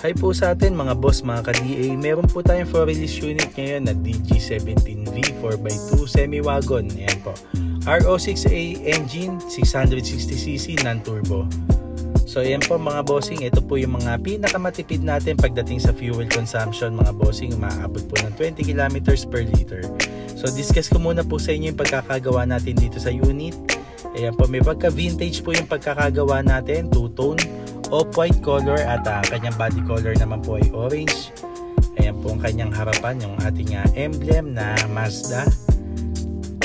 Hi po sa atin mga boss, mga ka-DA. Meron po tayong for release unit ngayon na DG17V 4x2 semi-wagon. Ayan po. RO6A engine, 660cc non-turbo. So ayan po mga bossing, ito po yung mga pinakamatipid natin pagdating sa fuel consumption mga bossing. Umaabot po ng 20 km per liter. So discuss ko muna po sa inyo yung pagkakagawa natin dito sa unit. Ayan po, may pagka-vintage po yung pagkakagawa natin, two-tone, off-white color at kanyang body color naman po ay orange. Ayan po ang kanyang harapan, yung ating emblem na Mazda.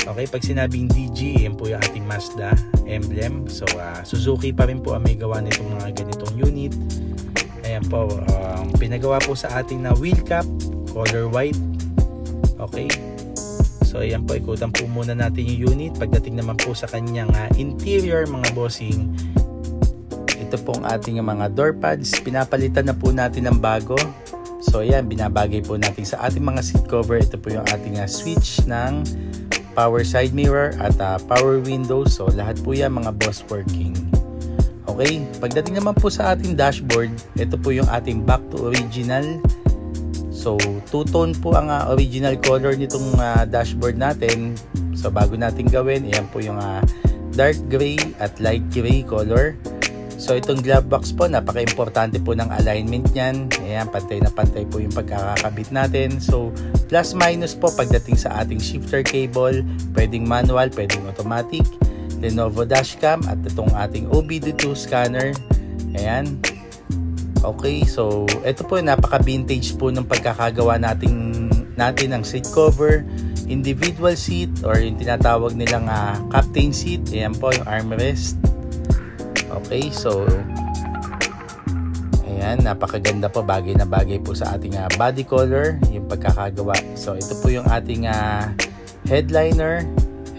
Okay, pag sinabing DG, yan po yung ating Mazda emblem. So Suzuki pa rin po ang may gawa nitong mga ganitong unit. Ayan po, pinagawa po sa ating na wheel cap, color white. Okay, so ayan po, ikutan po muna natin yung unit. Pagdating naman po sa kanyang interior mga bossing, ito pong ating mga door pads, pinapalitan na po natin ng bago. So ayan, binabagay po natin sa ating mga seat cover. Ito po yung ating switch ng power side mirror at power windows. So lahat po yan mga boss working. Okay, pagdating naman po sa ating dashboard, ito po yung ating back to original. So two-tone po ang original color nitong dashboard natin. So bago natin gawin, ayan po yung dark gray at light gray color. So itong glove box po, napaka-importante po ng alignment niyan. Ayan, pantay na pantay po yung pagkakakabit natin. So plus minus po pagdating sa ating shifter cable, pwedeng manual, pwedeng automatic. Lenovo dashcam at itong ating OBD2 scanner. Ayan. Okay, so ito po napaka-vintage po ng pagkakagawa natin ng seat cover, individual seat or yung tinatawag nilang captain seat. Ayan po yung armrest. Okay, so ayan, napakaganda po, bagay na bagay po sa ating body color, yung pagkakagawa. So ito po yung ating headliner.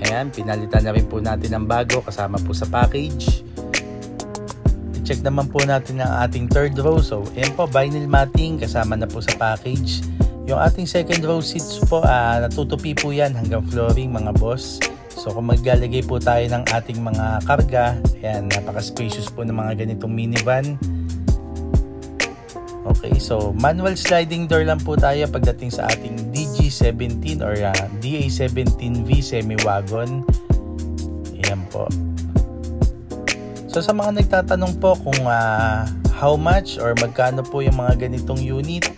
Ayan, pinalitan na rin po natin ng bago kasama po sa package. I-check naman po natin ang ating third row. So ayan po, vinyl matting kasama na po sa package. Yung ating second row seats po, natutupi po yan hanggang flooring mga boss. So kung maglalagay po tayo ng ating mga karga, ayan, napaka-spacious po ng mga ganitong minivan. Okay, so manual sliding door lang po tayo pagdating sa ating DG17 or DA17V semi-wagon. Ayan po. So sa mga nagtatanong po kung how much or magkano po yung mga ganitong unit,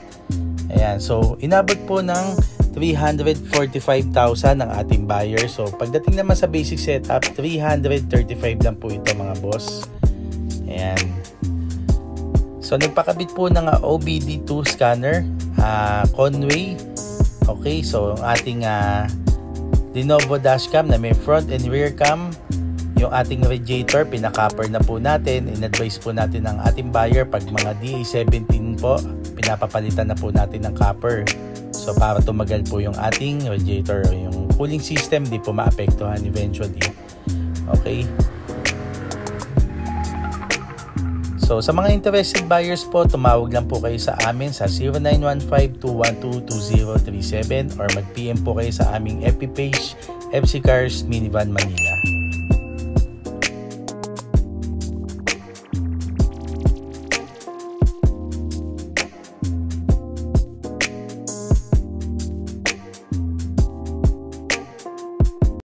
ayan, so inabot po ng 345,000 ang ating buyer. So pagdating naman sa basic setup, 335 lang po ito mga boss. Ayan. So nagpakabit po ng OBD2 scanner, Conway. Okay, so ang ating Lenovo dashcam na may front and rear cam. Yung ating radiator, pinaka-copper na po natin. In-advise po natin ng ating buyer pag mga DA17 po, pinapapalitan na po natin ng copper. So para tumagal po yung ating radiator, yung cooling system di po maapektuhan eventually. Okay. So sa mga interested buyers po, tumawag lang po kayo sa amin sa 0915-212-2037 or mag-PM po kayo sa aming FB page, FC Cars Minivan Manila.